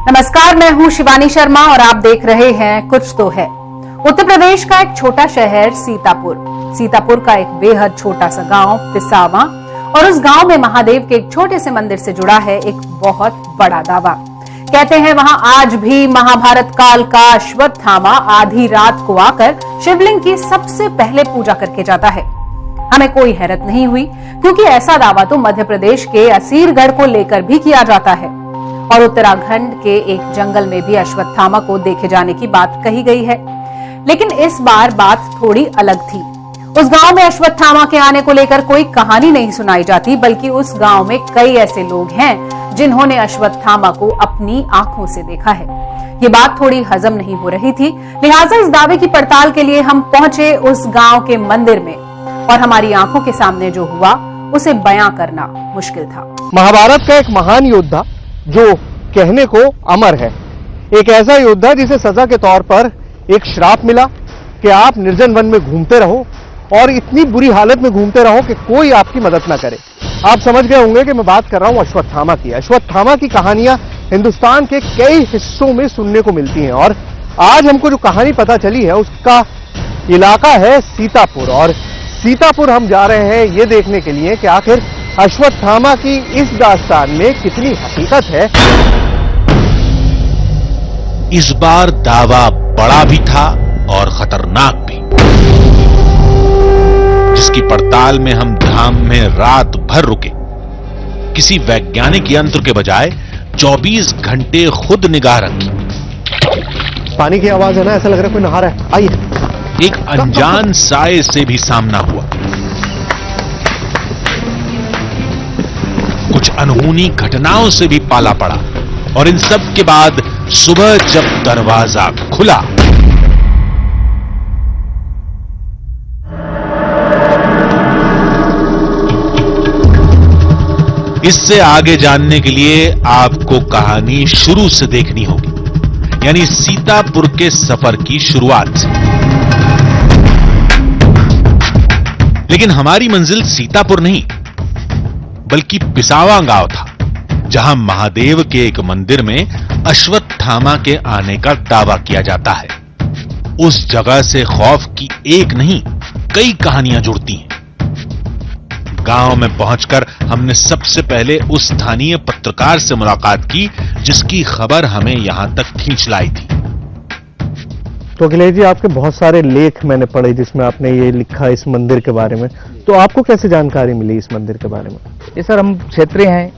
नमस्कार, मैं हूं शिवानी शर्मा और आप देख रहे हैं कुछ तो है। उत्तर प्रदेश का एक छोटा शहर सीतापुर का एक बेहद छोटा सा गांव पिसावा और उस गांव में महादेव के एक छोटे से मंदिर से जुड़ा है एक बहुत बड़ा दावा। कहते हैं वहां आज भी महाभारत काल का अश्वत्थामा आधी रात को आकर शिवलिंग की सबसे पहले पूजा करके जाता है। हमें कोई हैरत नहीं हुई क्योंकि ऐसा दावा तो मध्य प्रदेश के असीरगढ़ को लेकर भी किया जाता है और उत्तराखंड के एक जंगल में भी अश्वत्थामा को देखे जाने की बात कही गई है। लेकिन इस बार बात थोड़ी अलग थी। उस गांव में अश्वत्थामा के आने को लेकर कोई कहानी नहीं सुनाई जाती, बल्कि उस गांव में कई ऐसे लोग हैं जिन्होंने अश्वत्थामा को अपनी आंखों से देखा है। ये बात थोड़ी हजम नहीं हो रही थी, लिहाजा इस दावे की पड़ताल के लिए हम पहुंचे उस गांव के मंदिर में और हमारी आंखों के सामने जो हुआ उसे बयां करना मुश्किल था। महाभारत का एक महान योद्धा जो कहने को अमर है, एक ऐसा योद्धा जिसे सजा के तौर पर एक श्राप मिला कि आप निर्जन वन में घूमते रहो और इतनी बुरी हालत में घूमते रहो कि कोई आपकी मदद ना करे। आप समझ गए होंगे कि मैं बात कर रहा हूं अश्वत्थामा की। अश्वत्थामा की कहानियां हिंदुस्तान के कई हिस्सों में सुनने को मिलती हैं और आज हमको जो कहानी पता चली है उसका इलाका है सीतापुर। और सीतापुर हम जा रहे हैं ये देखने के लिए कि आखिर अश्वत्थामा की इस दास्तान में कितनी हकीकत है। इस बार दावा बड़ा भी था और खतरनाक भी, जिसकी पड़ताल में हम धाम में रात भर रुके। किसी वैज्ञानिक यंत्र के बजाय 24 घंटे खुद निगाह रखी। पानी की आवाज है ना, ऐसा लग रहा है कोई नहा रहा है। आइए। एक अनजान साए से भी सामना हुआ। कुछ अनहोनी घटनाओं से भी पाला पड़ा और इन सब के बाद सुबह जब दरवाजा खुला इससे आगे जानने के लिए आपको कहानी शुरू से देखनी होगी, यानी सीतापुर के सफर की शुरुआत से। लेकिन हमारी मंजिल सीतापुर नहीं बल्कि पिसावा गांव था, जहां महादेव के एक मंदिर में अश्वत्थामा के आने का दावा किया जाता है। उस जगह से खौफ की एक नहीं कई कहानियां जुड़ती हैं। गांव में पहुंचकर हमने सबसे पहले उस स्थानीय पत्रकार से मुलाकात की जिसकी खबर हमें यहां तक खींच लाई थी। तो अखिलेश जी, आपके बहुत सारे लेख मैंने पढ़े जिसमें आपने ये लिखा इस मंदिर के बारे में, तो आपको कैसे जानकारी मिली इस मंदिर के बारे में? ये सर हम क्षेत्रीय हैं,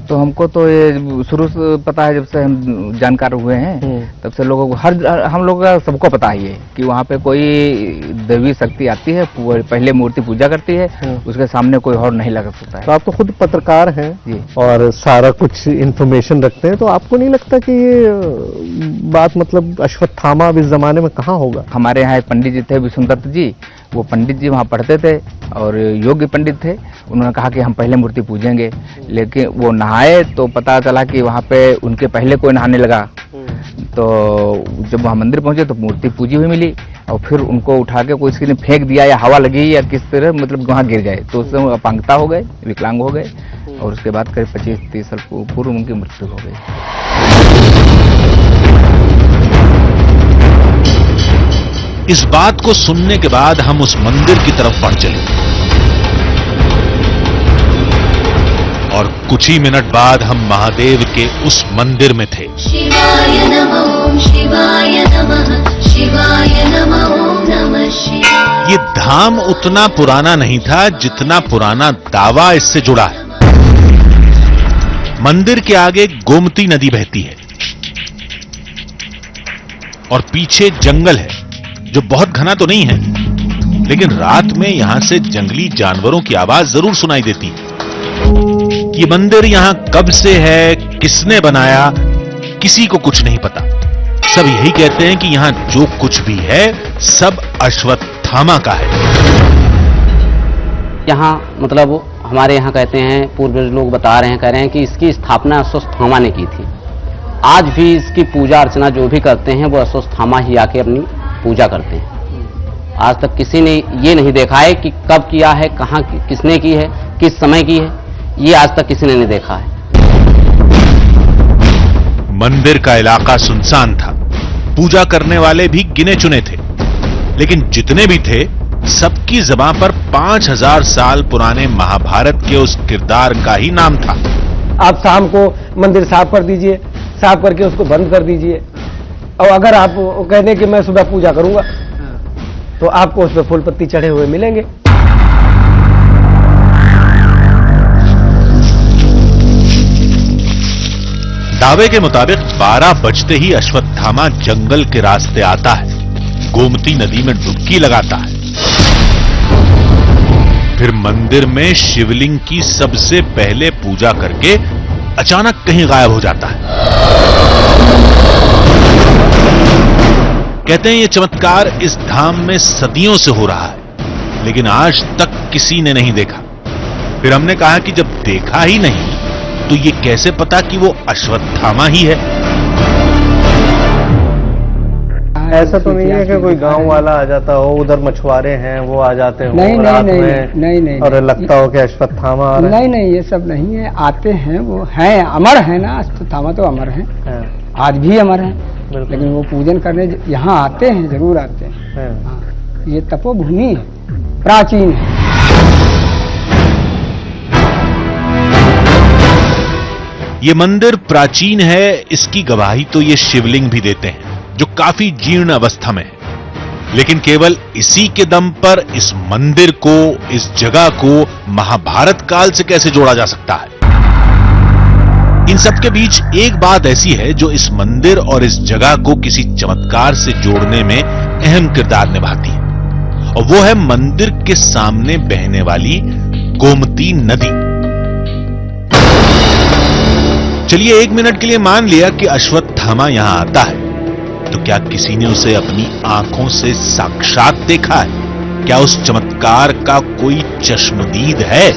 तो हमको तो ये शुरू से पता है। जब से हम जानकार हुए हैं तब से लोगों को हम लोग का सबको पता ही है कि वहाँ पे कोई देवी शक्ति आती है, पहले मूर्ति पूजा करती है, उसके सामने कोई और नहीं लगा सकता है। तो आप तो खुद पत्रकार हैं जी और सारा कुछ इन्फॉर्मेशन रखते हैं, तो आपको नहीं लगता कि ये बात मतलब अश्वत्थामा अब इस जमाने में कहाँ होगा? हमारे यहाँ एक पंडित जी थे विष्णुदत्त जी, वो पंडित जी वहाँ पढ़ते थे और योग्य पंडित थे। उन्होंने कहा कि हम पहले मूर्ति पूजेंगे, लेकिन वो नहाए तो पता चला कि वहाँ पे उनके पहले कोई नहाने लगा। तो जब वहाँ मंदिर पहुंचे तो मूर्ति पूजी हुई मिली और फिर उनको उठा के कोई किसी ने फेंक दिया या हवा लगी या किस तरह मतलब वहाँ गिर गए, तो उससे अपांगता हो गए, विकलांग हो गए और उसके बाद करीब 25-30 साल पूर्व उनकी मृत्यु हो गई। इस बात को सुनने के बाद हम उस मंदिर की तरफ बढ़ चले और कुछ ही मिनट बाद हम महादेव के उस मंदिर में थे। शिवाय नमः, शिवाय नमः, शिवाय नमः, ओम नमः शिवाय। ये धाम उतना पुराना नहीं था जितना पुराना दावा इससे जुड़ा है। मंदिर के आगे गोमती नदी बहती है और पीछे जंगल है जो बहुत घना तो नहीं है, लेकिन रात में यहां से जंगली जानवरों की आवाज जरूर सुनाई देती है। ये मंदिर यहां कब से है, किसने बनाया, किसी को कुछ नहीं पता। सब यही कहते हैं कि यहां जो कुछ भी है सब अश्वत्थामा का है। यहाँ मतलब हमारे यहाँ कहते हैं, पूर्वज लोग बता रहे हैं, कह रहे हैं कि इसकी स्थापना अश्वत्थामा ने की थी। आज भी इसकी पूजा अर्चना जो भी करते हैं वो अश्वत्थामा ही आके अपनी पूजा करते हैं। आज तक किसी ने ये नहीं देखा है कि कब किया है, कहाँ किसने की है, किस समय की है, ये आज तक किसी ने नहीं देखा है। मंदिर का इलाका सुनसान था। पूजा करने वाले भी गिने चुने थे, लेकिन जितने भी थे सबकी जुबान पर 5000 साल पुराने महाभारत के उस किरदार का ही नाम था। आप शाम को मंदिर साफ कर दीजिए, साफ करके उसको बंद कर दीजिए, और अगर आप कह दें कि मैं सुबह पूजा करूंगा तो आपको उस पर फूल पत्ती चढ़े हुए मिलेंगे। दावे के मुताबिक 12 बजते ही अश्वत्थामा जंगल के रास्ते आता है, गोमती नदी में डुबकी लगाता है, फिर मंदिर में शिवलिंग की सबसे पहले पूजा करके अचानक कहीं गायब हो जाता है। कहते हैं यह चमत्कार इस धाम में सदियों से हो रहा है, लेकिन आज तक किसी ने नहीं देखा। फिर हमने कहा कि जब देखा ही नहीं तो ये कैसे पता कि वो अश्वत्थामा ही है। ऐसा तो नहीं है कि कोई गांव वाला आ जाता हो, उधर मछुआरे हैं वो आ जाते हो नहीं रात नहीं में नहीं नहीं और लगता हो कि अश्वत्थामा आ रहा है। नहीं नहीं, ये सब नहीं है। आते हैं, वो हैं, अमर है ना, अश्वत्थामा तो अमर है, आज भी अमर है, लेकिन वो पूजन करने यहाँ आते हैं, जरूर आते हैं। हाँ, ये तपोभूमि है, प्राचीन है। ये मंदिर प्राचीन है, इसकी गवाही तो ये शिवलिंग भी देते हैं जो काफी जीर्ण अवस्था में है। लेकिन केवल इसी के दम पर इस मंदिर को, इस जगह को महाभारत काल से कैसे जोड़ा जा सकता है? इन सब के बीच एक बात ऐसी है जो इस मंदिर और इस जगह को किसी चमत्कार से जोड़ने में अहम किरदार निभाती है, और वो है मंदिर के सामने बहने वाली गोमती नदी। चलिए 1 मिनट के लिए मान लिया कि अश्वत्थामा यहां आता है, तो क्या किसी ने उसे अपनी आंखों से साक्षात देखा है? क्या उस चमत्कार का कोई चश्मदीद है?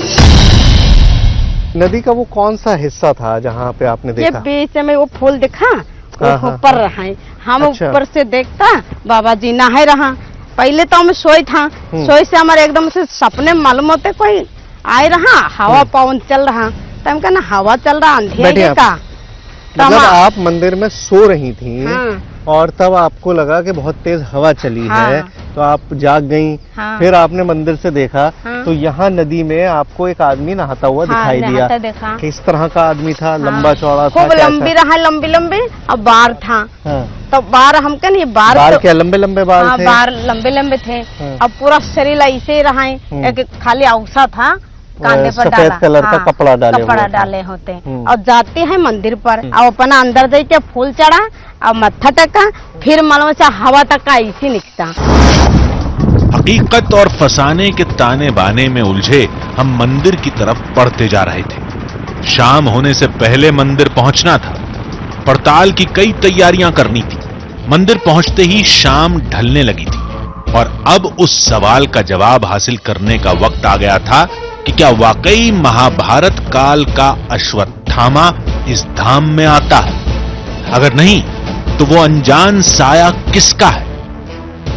नदी का वो कौन सा हिस्सा था जहाँ पे आपने ये देखा? बीच में वो फूल दिखा, वो हाँ, हाँ, ऊपर रहा है। हम अच्छा। ऊपर से देखता बाबा जी नहाए रहा। पहले तो हम सोई था, सोई से हमारे एकदम से सपने मालूम होते कोई आए रहा, हवा पवन चल रहा, तो हम कहना हवा चल रहा अंधेरे का। मतलब आप मंदिर में सो रही थी हाँ। और तब आपको लगा कि बहुत तेज हवा चली हाँ। है, तो आप जाग गईं। हाँ। फिर आपने मंदिर से देखा, हाँ। तो यहाँ नदी में आपको एक आदमी नहाता हुआ हाँ, दिखाई दिया। नहाता देखा। किस तरह का आदमी था? लंबा चौड़ा था? खूब लंबी रहा, लंबी लंबी, और बार था। हाँ। तो बार हम कह नहीं बार बाल तो, क्या लंबे लंबे बाल हाँ, थे? बार लंबे लंबे थे। हाँ। अब पूरा शरीर ऐसे ही रहा है, एक खाली औसा था, कांधे पर सफेद डाला, कलर का कपड़ा डाले हुए कपड़ा था। डाले होते। और जाते हैं मंदिर पर, और अपना अंदर जाके फूल चढ़ा और मत्था टका, फिर मालूम से हवा तक का ऐसे निकता। हकीकत और फसाने के ताने बाने में उलझे हम मंदिर की तरफ बढ़ते जा रहे थे। शाम होने से पहले मंदिर पहुंचना था, पड़ताल की कई तैयारियां करनी थी। मंदिर पहुंचते ही शाम ढलने लगी थी, और अब उस सवाल का जवाब हासिल करने का वक्त आ गया था कि क्या वाकई महाभारत काल का अश्वत्थामा इस धाम में आता है? अगर नहीं, तो वो अनजान साया किसका है?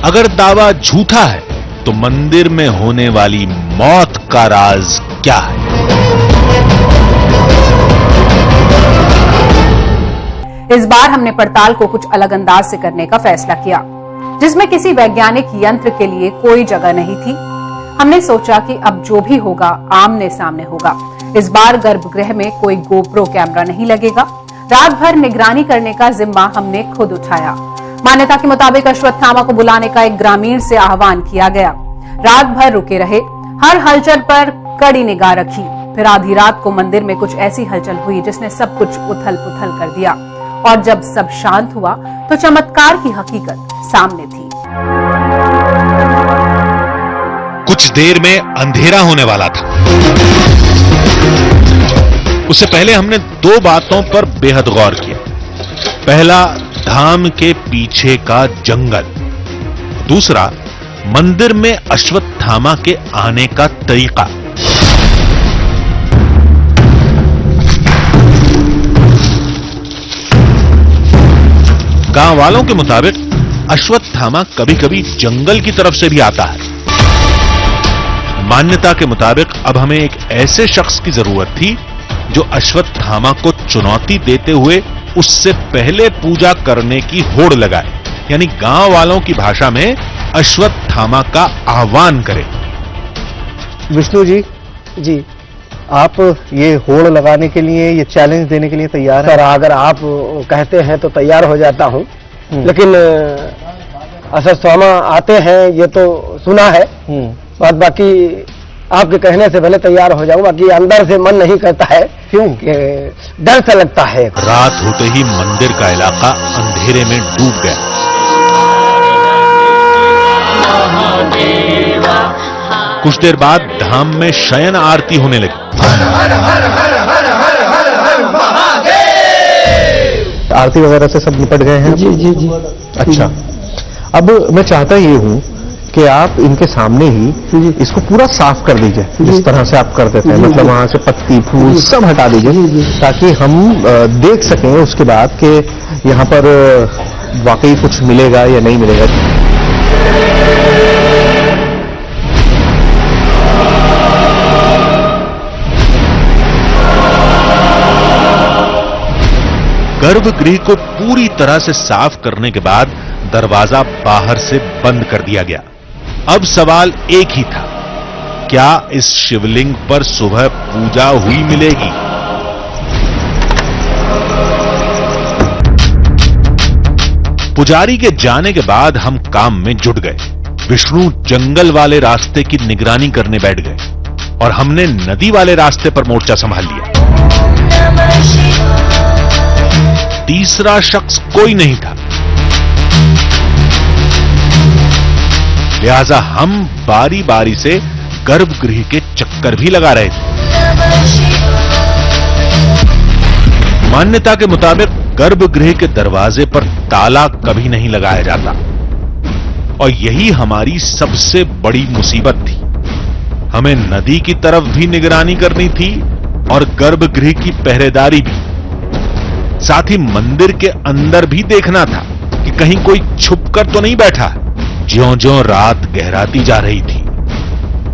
अगर दावा झूठा है, तो मंदिर में होने वाली मौत का राज क्या है? इस बार हमने पड़ताल को कुछ अलग अंदाज से करने का फैसला किया, जिसमें किसी वैज्ञानिक यंत्र के लिए कोई जगह नहीं थी। हमने सोचा कि अब जो भी होगा आमने सामने होगा। इस बार गर्भगृह में कोई गोप्रो कैमरा नहीं लगेगा। रात भर निगरानी करने का जिम्मा हमने खुद उठाया। मान्यता के मुताबिक अश्वत्थामा को बुलाने का एक ग्रामीण से आह्वान किया गया। रात भर रुके रहे, हर हलचल पर कड़ी निगाह रखी। फिर आधी रात को मंदिर में कुछ ऐसी हलचल हुई जिसने सब कुछ उथल पुथल कर दिया, और जब सब शांत हुआ तो चमत्कार की हकीकत सामने थी। कुछ देर में अंधेरा होने वाला था। उससे पहले हमने 2 बातों पर बेहद गौर किया। पहला, धाम के पीछे का जंगल। दूसरा, मंदिर में अश्वत्थामा के आने का तरीका। गांव वालों के मुताबिक अश्वत्थामा कभी कभी जंगल की तरफ से भी आता है। मान्यता के मुताबिक अब हमें एक ऐसे शख्स की जरूरत थी जो अश्वत्थामा को चुनौती देते हुए उससे पहले पूजा करने की होड़ लगाए, यानी गांव वालों की भाषा में अश्वत्थामा का आह्वान करे। विष्णु जी, जी आप ये होड़ लगाने के लिए, ये चैलेंज देने के लिए तैयार हैं? सर, अगर आप कहते हैं तो तैयार हो जाता हूँ, लेकिन अश्वत्थामा आते हैं ये तो सुना है, और बाकी आपके कहने से पहले तैयार हो जाऊं, बाकी अंदर से मन नहीं करता है। क्यों? डर सा लगता है। रात होते ही मंदिर का इलाका अंधेरे में डूब गया। कुछ देर बाद धाम में शयन आरती होने लगी। आरती वगैरह से सब निपट गए हैं? जी जी जी। अच्छा, अब मैं चाहता ये हूँ कि आप इनके सामने ही इसको पूरा साफ कर दीजिए, जिस तरह से आप कर देते हैं, मतलब वहां से पत्ती फूल सब हटा दीजिए, ताकि हम देख सकें उसके बाद कि यहाँ पर वाकई कुछ मिलेगा या नहीं मिलेगा। गर्भगृह को पूरी तरह से साफ करने के बाद दरवाजा बाहर से बंद कर दिया गया। अब सवाल एक ही था, क्या इस शिवलिंग पर सुबह पूजा हुई मिलेगी? पुजारी के जाने के बाद हम काम में जुट गए। विष्णु जंगल वाले रास्ते की निगरानी करने बैठ गए और हमने नदी वाले रास्ते पर मोर्चा संभाल लिया। तीसरा शख्स कोई नहीं था, लिहाजा हम बारी बारी से गर्भगृह के चक्कर भी लगा रहे थे। मान्यता के मुताबिक गर्भगृह के दरवाजे पर ताला कभी नहीं लगाया जाता, और यही हमारी सबसे बड़ी मुसीबत थी। हमें नदी की तरफ भी निगरानी करनी थी और गर्भगृह की पहरेदारी भी। साथ ही मंदिर के अंदर भी देखना था कि कहीं कोई छुपकर तो नहीं बैठा। ज्यों-ज्यों रात गहराती जा रही थी,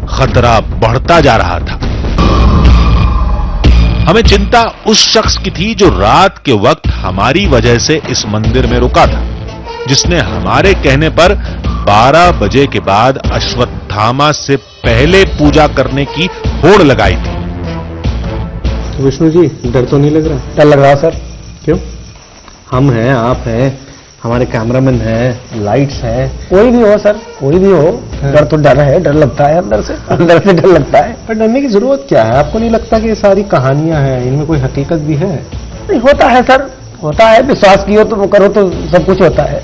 खतरा बढ़ता जा रहा था। हमें चिंता उस शख्स की थी जो रात के वक्त हमारी वजह से इस मंदिर में रुका था, जिसने हमारे कहने पर 12 बजे के बाद अश्वत्थामा से पहले पूजा करने की होड़ लगाई थी। तो विष्णु जी, डर तो नहीं लग रहा? डर लग रहा सर। क्यों? हम हैं, आप हैं, हमारे कैमरामैन हैं, लाइट्स हैं। कोई भी हो सर, कोई भी हो, डर तो डर है, डर लगता है अंदर से डर लगता है। पर डरने की जरूरत क्या है? आपको नहीं लगता कि ये सारी कहानियां हैं, इनमें कोई हकीकत भी है? नहीं, होता है सर, होता है। विश्वास किया तो करो तो सब कुछ होता है,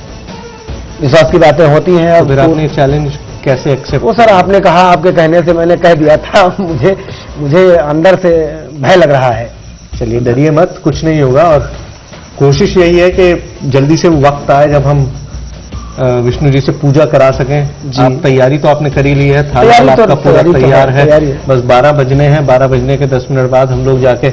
विश्वास की बातें होती हैं। तो फिर आपने चैलेंज कैसे एक्सेप्ट? वो सर, आपने कहा, आपके कहने से मैंने कह दिया था। मुझे अंदर से भय लग रहा है। चलिए, डरिए मत, कुछ नहीं होगा। और कोशिश यही है कि जल्दी से वक्त आए जब हम विष्णु जी से पूजा करा सकें। आप तैयारी तो आपने करी ली है, थाला आपका पूरा तैयार है, बस 12 बजने हैं। 12 बजने के 10 मिनट बाद हम लोग जाके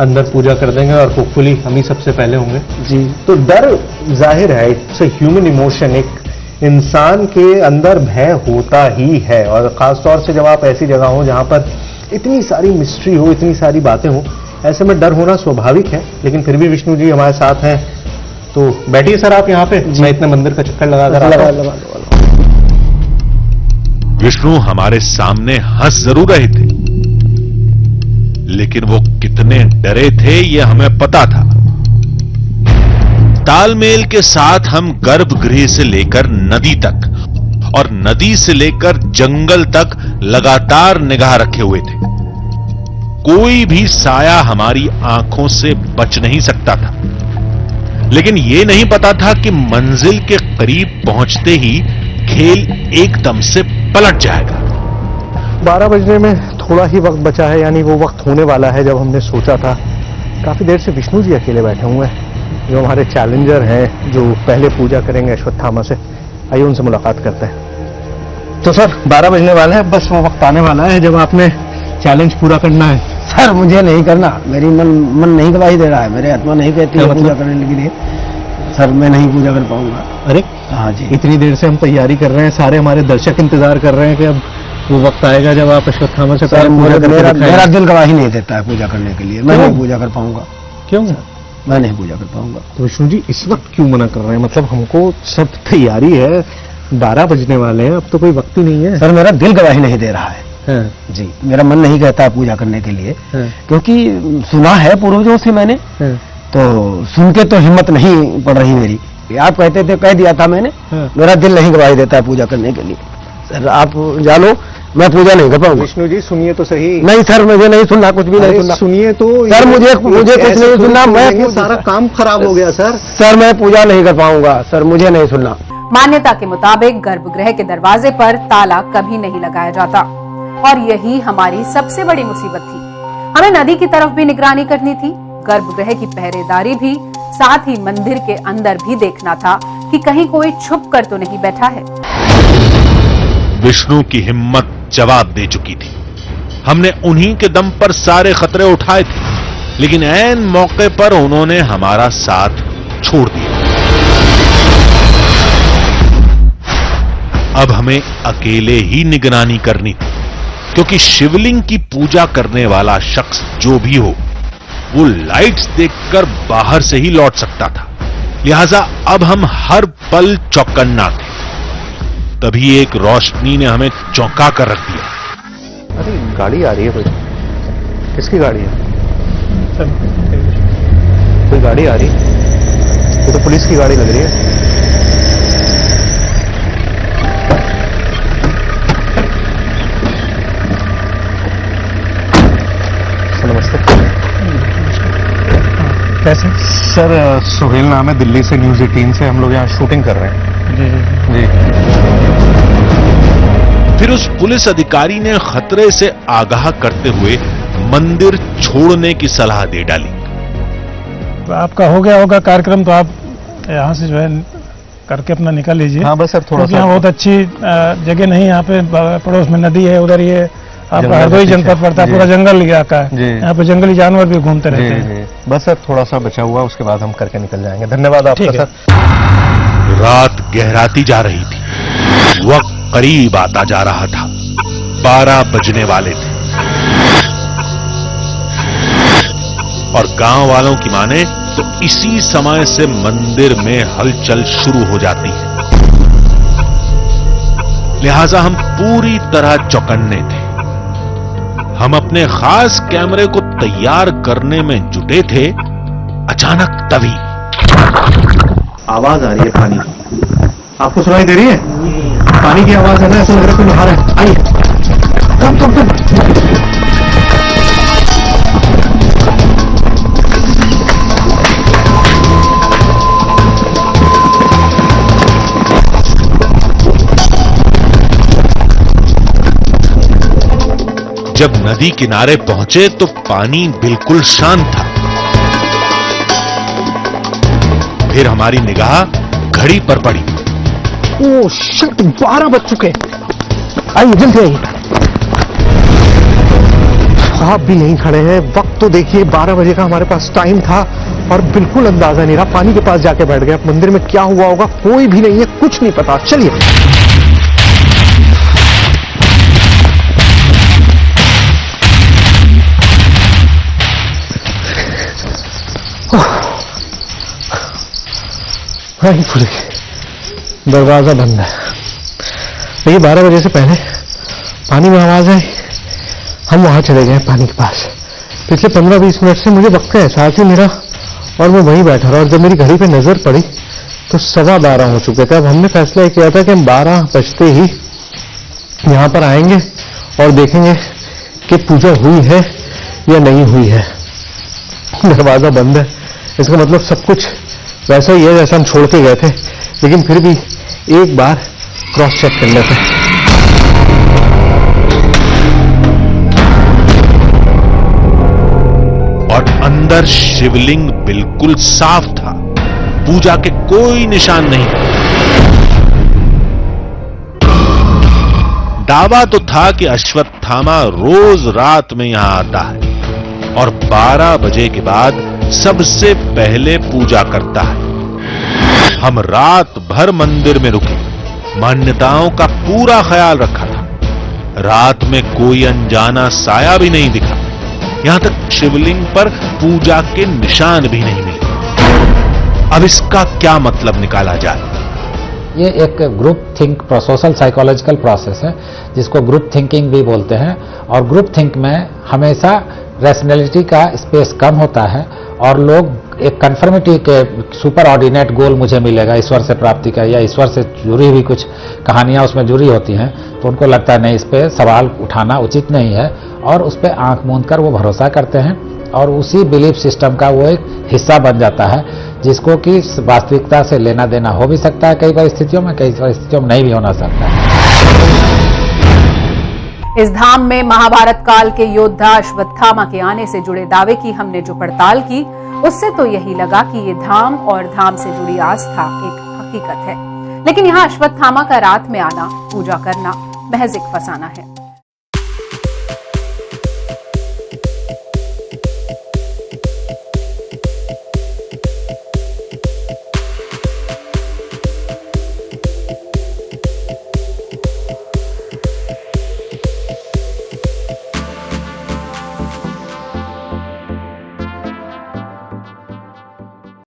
अंदर पूजा कर देंगे और होपफुली हम ही सबसे पहले होंगे जी। तो डर जाहिर है, इट्स अ ह्यूमन इमोशन। एक इंसान के अंदर भय होता ही है, और खासतौर से जब आप ऐसी जगह हो जहां पर इतनी सारी मिस्ट्री हो, इतनी सारी बातें हो, ऐसे में डर होना स्वाभाविक है। लेकिन फिर भी विष्णु जी हमारे साथ हैं, तो बैठिए सर आप यहाँ पे, मैं इतने मंदिर का चक्कर लगा विष्णु हमारे सामने हंस जरूर रहे थे, लेकिन वो कितने डरे थे ये हमें पता था। तालमेल के साथ हम गर्भगृह से लेकर नदी तक और नदी से लेकर जंगल तक लगातार निगाह रखे हुए थे। कोई भी साया हमारी आंखों से बच नहीं सकता था, लेकिन यह नहीं पता था कि मंजिल के करीब पहुंचते ही खेल एकदम से पलट जाएगा। 12 बजने में थोड़ा ही वक्त बचा है, यानी वो वक्त होने वाला है जब हमने सोचा था। काफी देर से विष्णु जी अकेले बैठे हुए हैं, जो हमारे चैलेंजर हैं, जो पहले पूजा करेंगे अश्वत्थामा से। आइए उनसे मुलाकात करते हैं। तो सर 12 बजने वाला है, बस वो वक्त आने वाला है जब आपने चैलेंज पूरा करना है। सर मुझे नहीं करना, मेरी मन नहीं गवाही दे रहा है, मेरे आत्मा नहीं कहती है पूजा करने के लिए। सर मैं नहीं पूजा कर पाऊंगा। अरे हाँ जी, इतनी देर से हम तैयारी कर रहे हैं, सारे हमारे दर्शक इंतजार कर रहे हैं कि अब वो वक्त आएगा जब आप अश्वत्थामा से सर मेरा दिल गवाही नहीं देता है पूजा करने के लिए। मैं नहीं पूजा कर पाऊंगा। क्यों? मैं नहीं पूजा कर पाऊंगा। तो विष्णु जी इस वक्त क्यों मना कर रहे हैं? मतलब हमको सब तैयारी है, 12 बजने वाले हैं, अब तो कोई वक्त ही नहीं है। सर मेरा दिल गवाही नहीं दे रहा है। हाँ। जी, मेरा मन नहीं कहता है पूजा करने के लिए, हाँ। क्योंकि सुना है पूर्वजों से मैंने, हाँ। तो सुन के तो हिम्मत नहीं पड़ रही मेरी। आप कहते थे, कह दिया था मैंने, हाँ। मेरा दिल नहीं गवाही देता है पूजा करने के लिए। सर आप जानो, मैं पूजा नहीं कर पाऊंगा। विष्णु जी सुनिए तो सही। नहीं सर, मुझे नहीं सुनना, कुछ भी नहीं सुनना। सुनिए तो सर मुझे कुछ नहीं सुनना, मैं सारा काम खराब हो गया सर। सर मैं पूजा नहीं कर पाऊंगा सर, मुझे नहीं सुनना। मान्यता के मुताबिक गर्भगृह के दरवाजे पर ताला कभी नहीं लगाया जाता और यही हमारी सबसे बड़ी मुसीबत थी। हमें नदी की तरफ भी निगरानी करनी थी, गर्भगृह की पहरेदारी भी, साथ ही मंदिर के अंदर भी देखना था कि कहीं कोई छुप कर तो नहीं बैठा है। विष्णु की हिम्मत जवाब दे चुकी थी। हमने उन्हीं के दम पर सारे खतरे उठाए थे, लेकिन ऐन मौके पर उन्होंने हमारा साथ छोड़ दिया। अब हमें अकेले ही निगरानी करनी थी, क्योंकि शिवलिंग की पूजा करने वाला शख्स जो भी हो, वो लाइट्स देखकर बाहर से ही लौट सकता था। लिहाजा अब हम हर पल चौकन्ना थे। तभी एक रोशनी ने हमें चौंका कर रख दिया। अरे गाड़ी आ रही है, कोई किसकी गाड़ी है? कोई गाड़ी आ रही, वो तो पुलिस की गाड़ी लग रही है। नमस्ते। कैसे? सर सुहेल नाम है, दिल्ली से, न्यूज़ 18 से हम लोग यहाँ शूटिंग कर रहे हैं। जी जी जी। फिर उस पुलिस अधिकारी ने खतरे से आगाह करते हुए मंदिर छोड़ने की सलाह दे डाली। तो आपका हो गया होगा कार्यक्रम, तो आप यहाँ से जो है करके अपना निकल लीजिए। हाँ बस सर थोड़ा सा, यहाँ बहुत अच्छी जगह नहीं, यहाँ पे पड़ोस में नदी है, उधर ये आपका हरदोई जनपद पड़ता है, पूरा जंगल इलाका है, यहाँ पे जंगली जानवर भी घूमते रहते हैं। बस सर थोड़ा सा बचा हुआ, उसके बाद हम करके निकल जाएंगे। धन्यवाद आपका सर। रात गहराती जा रही थी, वक्त करीब आता जा रहा था, 12 बजने वाले थे और गांव वालों की माने तो इसी समय से मंदिर में हलचल शुरू हो जाती है। लिहाजा हम पूरी तरह चौकन्ने थे। हम अपने खास कैमरे को तैयार करने में जुटे थे, अचानक तभी आवाज आ रही है पानी की। आपको सुनाई दे रही है? पानी की आवाज है ना, ऐसा लग रहा है कोई नहा रहा है। आइए, कम कम कम। जब नदी किनारे पहुंचे तो पानी बिल्कुल शांत था। फिर हमारी निगाह घड़ी पर पड़ी। ओह शिट, 12 बज चुके। आइए जल्दी आइए। आप भी नहीं खड़े हैं, वक्त तो देखिए 12 बजे का हमारे पास टाइम था और बिल्कुल अंदाजा नहीं रहा। पानी के पास जाके बैठ गए। मंदिर में क्या हुआ होगा कोई भी नहीं है, कुछ नहीं पता। चलिए। दरवाजा बंद है। देखिए 12 बजे से पहले पानी में आवाज आई, हम वहां चले गए पानी के पास। पिछले 15-20 मिनट से मुझे वक्त का एहसास ही नहीं रहा और मैं वहीं बैठा रहा। और जब मेरी घड़ी पे नजर पड़ी तो 12:15 हो चुके थे। अब हमने फैसला किया था कि हम 12 बजते ही यहाँ पर आएंगे और देखेंगे कि पूजा हुई है या नहीं हुई है। दरवाजा बंद है, इसका मतलब सब कुछ वैसा ही है जैसा हम छोड़ के गए थे, लेकिन फिर भी एक बार क्रॉस चेक कर लेते हैं। और अंदर शिवलिंग बिल्कुल साफ था, पूजा के कोई निशान नहीं थे। दावा तो था कि अश्वत्थामा रोज रात में यहां आता है और 12 बजे के बाद सबसे पहले पूजा करता है। हम रात भर मंदिर में रुके, मान्यताओं का पूरा ख्याल रखा था। रात में कोई अनजाना साया भी नहीं दिखा, यहां तक शिवलिंग पर पूजा के निशान भी नहीं मिले। अब इसका क्या मतलब निकाला जाए? ये एक group think social psychological process है जिसको ग्रुप थिंकिंग भी बोलते हैं। और ग्रुप थिंक में हमेशा रैशनैलिटी का स्पेस कम होता है और लोग एक कन्फर्मिटी के सुपर ऑर्डिनेट गोल मुझे मिलेगा ईश्वर से प्राप्ति का, या ईश्वर से जुड़ी हुई कुछ कहानियां उसमें जुड़ी होती हैं, तो उनको लगता है नहीं, इस पे सवाल उठाना उचित नहीं है और उस पर आंख मूंद कर वो भरोसा करते हैं और उसी बिलीफ सिस्टम का वो एक हिस्सा बन जाता है, जिसको कि वास्तविकता से लेना देना हो भी सकता है कई परिस्थितियों में, कई परिस्थितियों में नहीं भी होना सकता है। इस धाम में महाभारत काल के योद्धा अश्वत्थामा के आने से जुड़े दावे की हमने जो पड़ताल की, उससे तो यही लगा कि ये धाम और धाम से जुड़ी आस्था एक हकीकत है। लेकिन यहाँ अश्वत्थामा का रात में आना, पूजा करना महज एक फसाना है।